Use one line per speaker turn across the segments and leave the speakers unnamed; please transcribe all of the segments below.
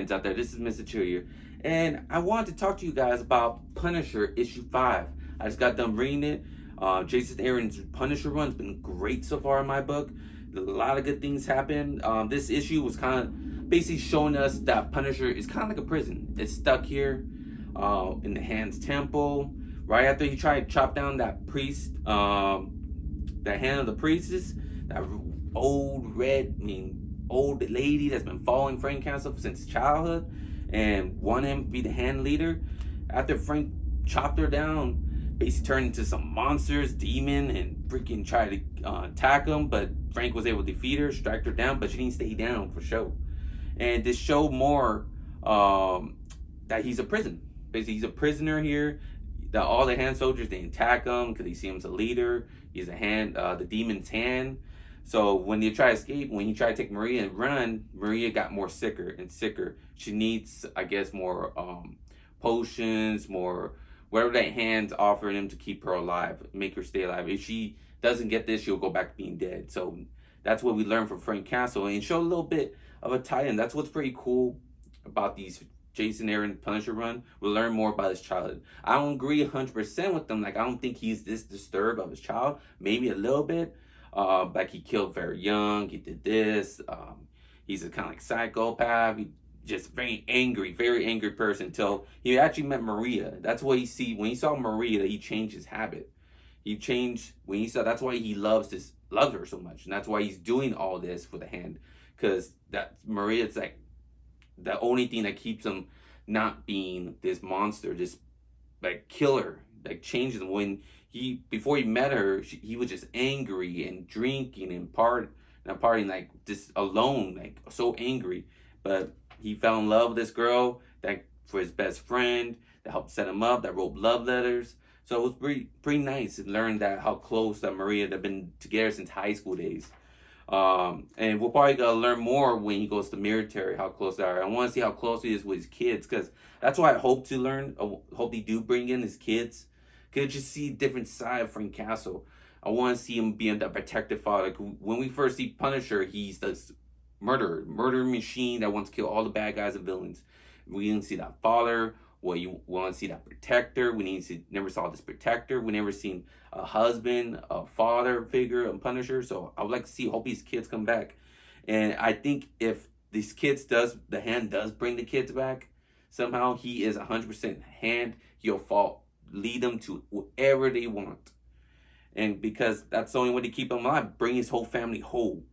friends out there. This is Mr. Chill here. And I wanted to talk to you guys about Punisher issue 5. I just got done reading it. Jason Aaron's Punisher run's been great so far in my book. A lot of good things happened. This issue was kind of basically showing us that Punisher is kind of like a prison. It's stuck here in the Hand's temple. Right after he tried to chop down that priest, the hand of the priestess, that old old lady that's been following Frank Castle since childhood and wanted him to be the hand leader. After Frank chopped her down, basically turned into some monsters, demon, and freaking tried to attack him, but Frank was able to defeat her, strike her down, but she didn't stay down for show. And this showed more that he's a prison. Basically, he's a prisoner here. That all the hand soldiers, they attack him because they see him as a leader. He's a hand, the demon's hand. So when they try to escape, when he tried to take Maria and run, Maria got more sicker and sicker. She needs, I guess, more potions, more whatever that hand's offering him to keep her alive, make her stay alive. If she doesn't get this, she'll go back to being dead. So that's what we learned from Frank Castle, and show a little bit of a tie-in. That's what's pretty cool about these Jason Aaron Punisher run. We'll learn more about his childhood. I don't agree 100% with them. Like, I don't think he's this disturbed of his child. Maybe a little bit. Like, he killed very young. He did this. He's a kind of like psychopath. He just very angry person until he actually met Maria. That's what he see when he saw Maria. That he changed his habit. He changed when he saw. That's why he loves her so much, and that's why he's doing all this for the hand. Because that Maria's like the only thing that keeps him not being this monster, this like killer, like changes him. When before he met her, he was just angry and drinking and partying like just alone, like so angry. But he fell in love with this girl that for his best friend that helped set him up, that wrote love letters. So it was pretty nice to learn that how close that Maria had been together since high school days. And we'll probably gotta learn more when he goes to military, how close they are. I want to see how close he is with his kids, because that's what I hope to learn. I hope they do bring in his kids. Could just see a different side of Frank Castle. I want to see him being that protective father. When we first see Punisher, he's this murder machine that wants to kill all the bad guys and villains. We didn't see that father. Well, you want to see that protector. Never saw this protector. We never seen a husband, a father figure, a Punisher. So I would like to see, hope these kids come back. And I think if these kids the hand does bring the kids back, somehow he is 100% hand. He'll lead them to whatever they want. And because that's the only way to keep him alive, bring his whole family whole.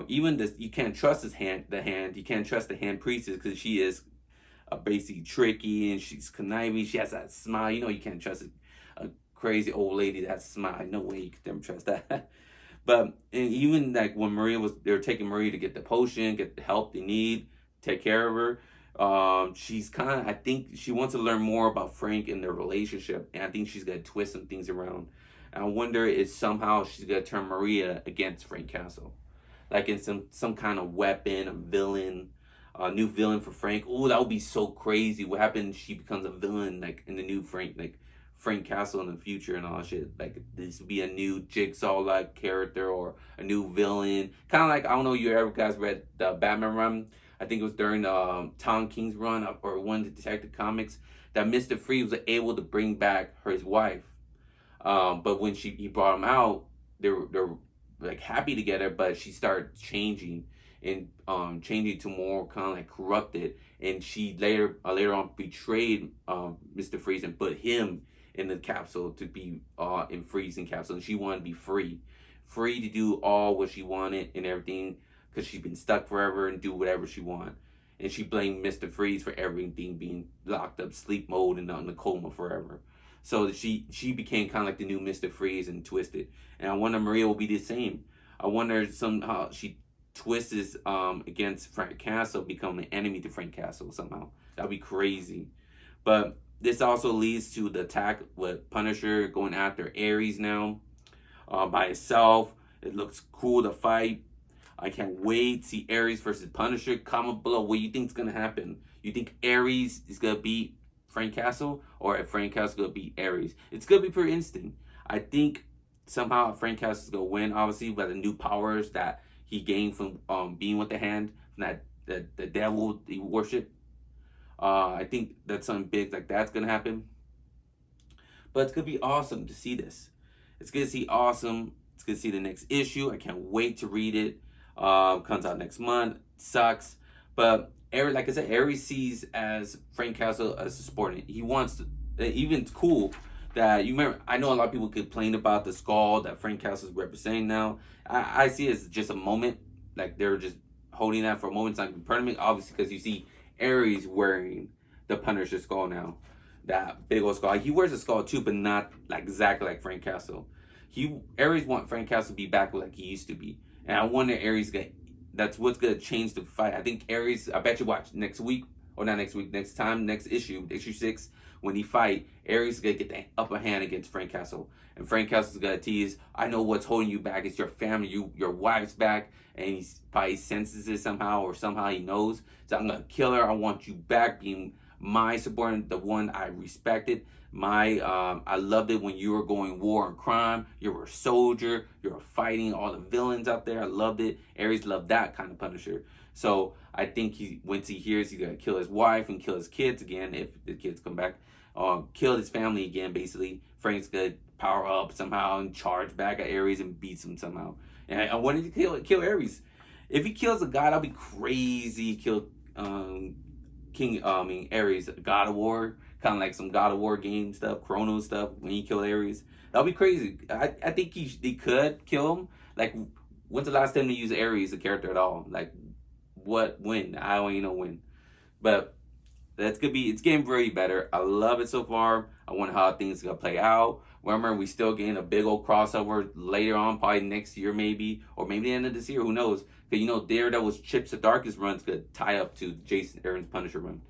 Even this, you can't trust the hand. You can't trust the hand priestess because she is basically tricky and she's conniving. She has that smile. You know, you can't trust a crazy old lady that smile. No way you can trust that. But and even like when they were taking Maria to get the potion, get the help they need, take care of her. She's I think she wants to learn more about Frank and their relationship, and I think she's gonna twist some things around. And I wonder if somehow she's gonna turn Maria against Frank Castle, like in some kind of weapon, a villain. A new villain for Frank. Oh, that would be so crazy. What happens if she becomes a villain, like in the new Frank Castle in the future and all that shit? Like, this would be a new Jigsaw-like character or a new villain. Kind of like, I don't know, you ever guys read the Batman run? I think it was during Tom King's run or one of the Detective Comics that Mr. Freeze was able to bring back his wife. But when he brought him out, they're like happy together, but she started changing and changing to more kind of like corrupted, and she later on betrayed Mr. Freeze and put him in the capsule to be in freezing capsule, and she wanted to be free to do all what she wanted and everything, because she'd been stuck forever and do whatever she wanted. And she blamed Mr. Freeze for everything being locked up, sleep mode, and in a coma forever. So she became kind of like the new Mr. Freeze and twisted. And I wonder Maria will be the same. I wonder somehow she twists against Frank Castle, become an enemy to Frank Castle somehow. That'd be crazy. But this also leads to the attack with Punisher going after Aries now by himself. It looks cool to fight. I can't wait to see Aries versus Punisher. Comment below what you think is gonna happen. You think Aries is gonna beat Frank Castle, or if Frank Castle is gonna beat Aries? It's gonna be pretty instant. I think somehow Frank Castle is gonna win, obviously, by the new powers that he gained from being with the hand, from that the devil he worship. I think that's something big like that's gonna happen. But it's gonna be awesome to see this. It's gonna see awesome. It's gonna see the next issue. I can't wait to read it. Comes out next month. Sucks, but Aries, like I said, Aries sees as Frank Castle as a supporting. He wants to. Even it's cool that you remember. I know a lot of people complain about the skull that Frank Castle is representing now. I see it as just a moment. Like they're just holding that for a moment. It's not gonna be permanent, obviously, because you see Aries wearing the Punisher skull now, that big old skull. He wears a skull too, but not like exactly like Frank Castle. Aries want Frank Castle to be back like he used to be, and I wonder Aries get. That's what's gonna change the fight. I think Aries. I bet you watch next week or not next week. Next time, next issue 6, when he fight, Aries is gonna get the upper hand against Frank Castle, and Frank Castle's gonna tease. I know what's holding you back. It's your family. Your wife's back, and he probably senses it somehow, or somehow he knows. So I'm gonna kill her. I want you back, being my subordinate, the one I respected. I loved it when you were going war and crime. You were a soldier. You were fighting all the villains out there. I loved it. Aries loved that kind of Punisher. So I think once he hears he's gonna kill his wife and kill his kids again, if the kids come back, kill his family again. Basically, Frank's gonna power up somehow and charge back at Aries and beats him somehow. And I wanted to kill Aries. If he kills a god, that'll be crazy. Kill Aries, God of War, kind of like some God of War game stuff, Chrono stuff. When he kill Aries, that'll be crazy. I think he could kill him. Like, when's the last time they use Aries, the character, at all? Like, when? I don't even know when. But it's getting very better. I love it so far. I wonder how things are gonna play out. Remember, we still getting a big old crossover later on, probably next year maybe, or maybe the end of this year. Who knows? Because Daredevil's Chips the Darkest run's gonna tie up to Jason Aaron's Punisher run,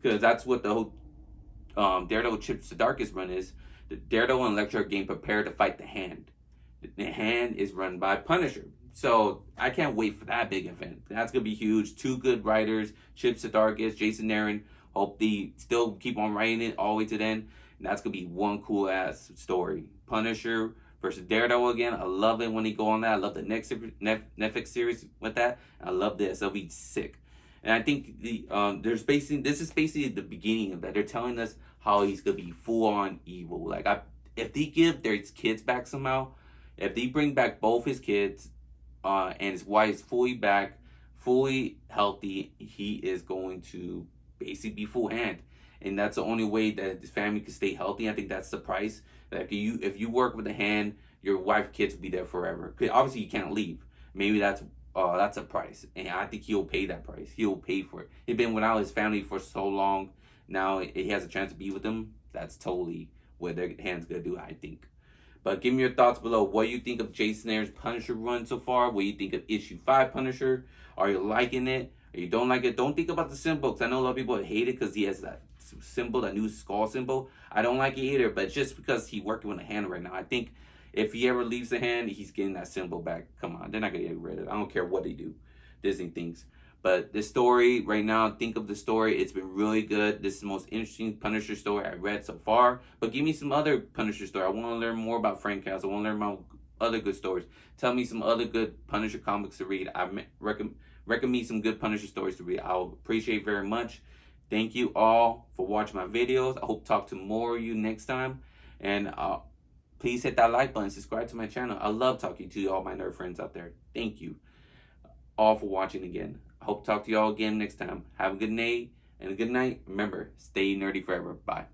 because that's what the whole Daredevil Chips the Darkest run is. The Daredevil and Electro are getting prepared to fight the Hand. The Hand is run by Punisher. So I can't wait for that big event. That's gonna be huge. Two good writers, Chips the Darkest, Jason Aaron. Hope they still keep on writing it all the way to the end. And that's gonna be one cool ass story. Punisher versus Daredevil again. I love it when they go on that. I love the next Netflix series with that. I love this. That'll be sick. And I think this is basically the beginning of that. They're telling us how he's gonna be full on evil. Like, if they give their kids back somehow, if they bring back both his kids, and his wife's fully back, fully healthy, he is going to basically be full hand. And that's the only way that his family can stay healthy. I think that's the price. That if you work with the Hand, your wife, kids will be there forever. Because obviously you can't leave. Maybe that's a price, and I think he'll pay that price. He'll pay for it. He's been without his family for so long. Now he has a chance to be with them. That's totally what their Hand's gonna do, I think. But give me your thoughts below. What do you think of Jason Aaron's Punisher run so far? What do you think of issue 5 Punisher? Are you liking it? Or you don't like it? Don't think about the symbol, because I know a lot of people hate it because he has that symbol, that new skull symbol. I don't like it either, but just because he's working with a Hand right now. I think if he ever leaves the Hand, he's getting that symbol back. Come on, they're not going to get rid of it. I don't care what they do. Disney thinks. But this story right now, think of the story. It's been really good. This is the most interesting Punisher story I've read so far. But give me some other Punisher story. I want to learn more about Frank Castle. I want to learn about other good stories. Tell me some other good Punisher comics to read. I recommend me some good Punisher stories to read. I'll appreciate very much. Thank you all for watching my videos. I hope to talk to more of you next time. And please hit that like button. Subscribe to my channel. I love talking to all my nerd friends out there. Thank you all for watching again. I hope to talk to y'all again next time. Have a good day and a good night. Remember, stay nerdy forever. Bye.